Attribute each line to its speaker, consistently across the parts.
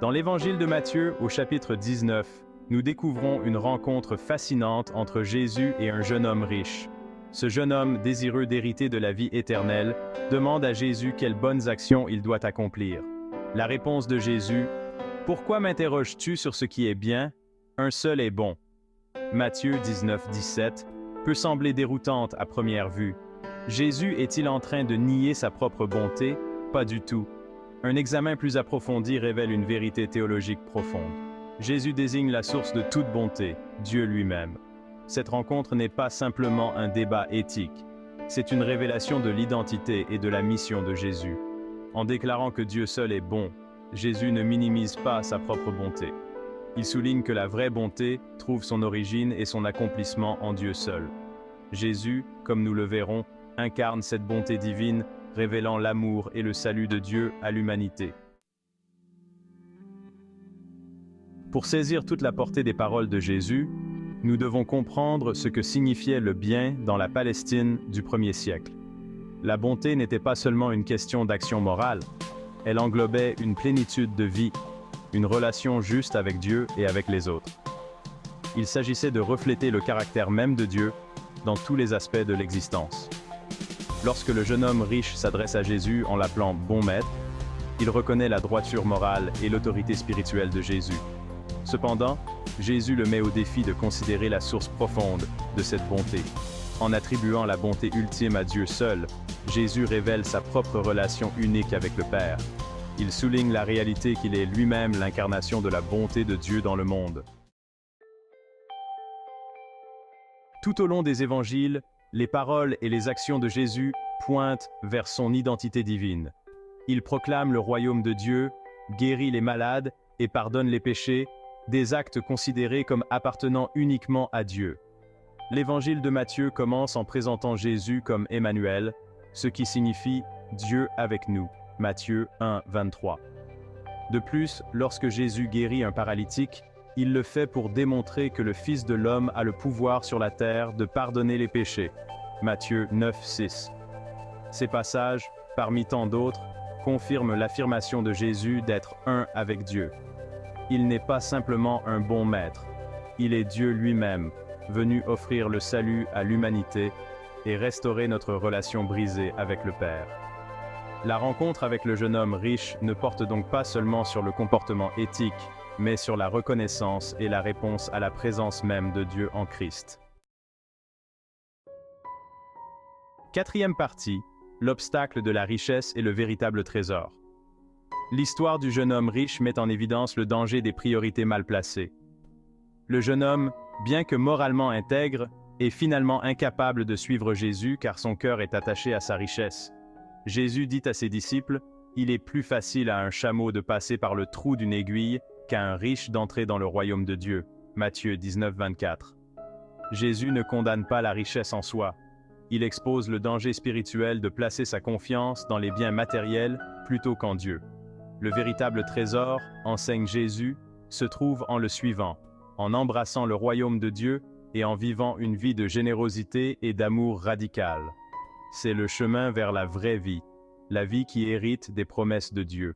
Speaker 1: Dans l'évangile de Matthieu, au chapitre 19, nous découvrons une rencontre fascinante entre Jésus et un jeune homme riche. Ce jeune homme, désireux d'hériter de la vie éternelle, demande à Jésus quelles bonnes actions il doit accomplir. La réponse de Jésus: « Pourquoi m'interroges-tu sur ce qui est bien? Un seul est bon. » Matthieu 19, 17 peut sembler déroutante à première vue. Jésus est-il en train de nier sa propre bonté? Pas du tout. Un examen plus approfondi révèle une vérité théologique profonde. Jésus désigne la source de toute bonté, Dieu lui-même. Cette rencontre n'est pas simplement un débat éthique, c'est une révélation de l'identité et de la mission de Jésus. En déclarant que Dieu seul est bon, Jésus ne minimise pas sa propre bonté. Il souligne que la vraie bonté trouve son origine et son accomplissement en Dieu seul. Jésus, comme nous le verrons, incarne cette bonté divine, révélant l'amour et le salut de Dieu à l'humanité. Pour saisir toute la portée des paroles de Jésus, nous devons comprendre ce que signifiait le bien dans la Palestine du 1er siècle. La bonté n'était pas seulement une question d'action morale, elle englobait une plénitude de vie, une relation juste avec Dieu et avec les autres. Il s'agissait de refléter le caractère même de Dieu dans tous les aspects de l'existence. Lorsque le jeune homme riche s'adresse à Jésus en l'appelant « bon maître », il reconnaît la droiture morale et l'autorité spirituelle de Jésus. Cependant, Jésus le met au défi de considérer la source profonde de cette bonté. En attribuant la bonté ultime à Dieu seul, Jésus révèle sa propre relation unique avec le Père. Il souligne la réalité qu'il est lui-même l'incarnation de la bonté de Dieu dans le monde. Tout au long des évangiles, les paroles et les actions de Jésus pointent vers son identité divine. Il proclame le royaume de Dieu, guérit les malades et pardonne les péchés, des actes considérés comme appartenant uniquement à Dieu. L'évangile de Matthieu commence en présentant Jésus comme Emmanuel, ce qui signifie « Dieu avec nous ». Matthieu 1, 23. De plus, lorsque Jésus guérit un paralytique, il le fait pour démontrer que le Fils de l'homme a le pouvoir sur la terre de pardonner les péchés. Matthieu 9, 6. Ces passages, parmi tant d'autres, confirment l'affirmation de Jésus d'être un avec Dieu. Il n'est pas simplement un bon maître, il est Dieu lui-même, venu offrir le salut à l'humanité et restaurer notre relation brisée avec le Père. La rencontre avec le jeune homme riche ne porte donc pas seulement sur le comportement éthique, mais sur la reconnaissance et la réponse à la présence même de Dieu en Christ. Quatrième partie, l'obstacle de la richesse et le véritable trésor. L'histoire du jeune homme riche met en évidence le danger des priorités mal placées. Le jeune homme, bien que moralement intègre, est finalement incapable de suivre Jésus car son cœur est attaché à sa richesse. Jésus dit à ses disciples, « Il est plus facile à un chameau de passer par le trou d'une aiguille qu'à un riche d'entrer dans le royaume de Dieu. » Matthieu 19, 24. Jésus ne condamne pas la richesse en soi. Il expose le danger spirituel de placer sa confiance dans les biens matériels plutôt qu'en Dieu. Le véritable trésor, enseigne Jésus, se trouve en le suivant, en embrassant le royaume de Dieu et en vivant une vie de générosité et d'amour radical. C'est le chemin vers la vraie vie, la vie qui hérite des promesses de Dieu.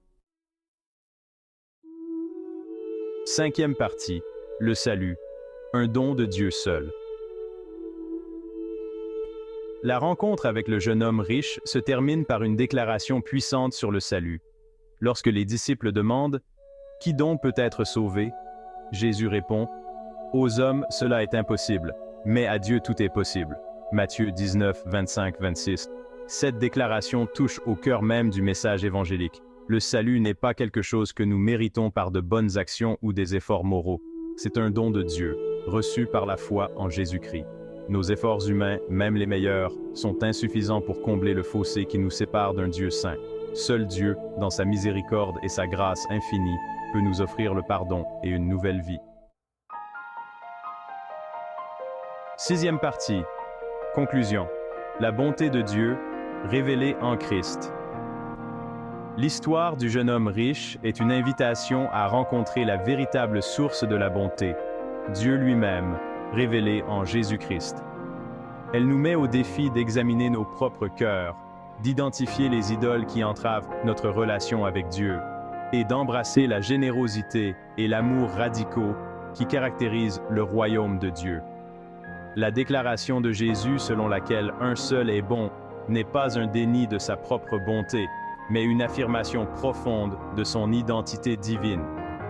Speaker 1: Cinquième partie, le salut, un don de Dieu seul. La rencontre avec le jeune homme riche se termine par une déclaration puissante sur le salut. Lorsque les disciples demandent « Qui donc peut être sauvé ?» Jésus répond « Aux hommes, cela est impossible, mais à Dieu tout est possible. » Matthieu 19, 25, 26. Cette déclaration touche au cœur même du message évangélique. Le salut n'est pas quelque chose que nous méritons par de bonnes actions ou des efforts moraux. C'est un don de Dieu, reçu par la foi en Jésus-Christ. Nos efforts humains, même les meilleurs, sont insuffisants pour combler le fossé qui nous sépare d'un Dieu saint. Seul Dieu, dans sa miséricorde et sa grâce infinie, peut nous offrir le pardon et une nouvelle vie. Sixième partie. Conclusion. La bonté de Dieu, révélée en Christ. L'histoire du jeune homme riche est une invitation à rencontrer la véritable source de la bonté, Dieu lui-même, révélé en Jésus-Christ. Elle nous met au défi d'examiner nos propres cœurs, d'identifier les idoles qui entravent notre relation avec Dieu et d'embrasser la générosité et l'amour radicaux qui caractérisent le royaume de Dieu. La déclaration de Jésus selon laquelle un seul est bon n'est pas un déni de sa propre bonté, mais une affirmation profonde de son identité divine.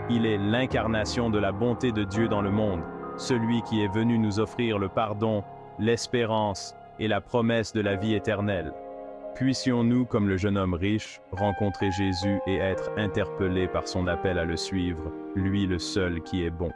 Speaker 1: Il est l'incarnation de la bonté de Dieu dans le monde, celui qui est venu nous offrir le pardon, l'espérance et la promesse de la vie éternelle. Puissions-nous, comme le jeune homme riche, rencontrer Jésus et être interpellés par son appel à le suivre, lui le seul qui est bon.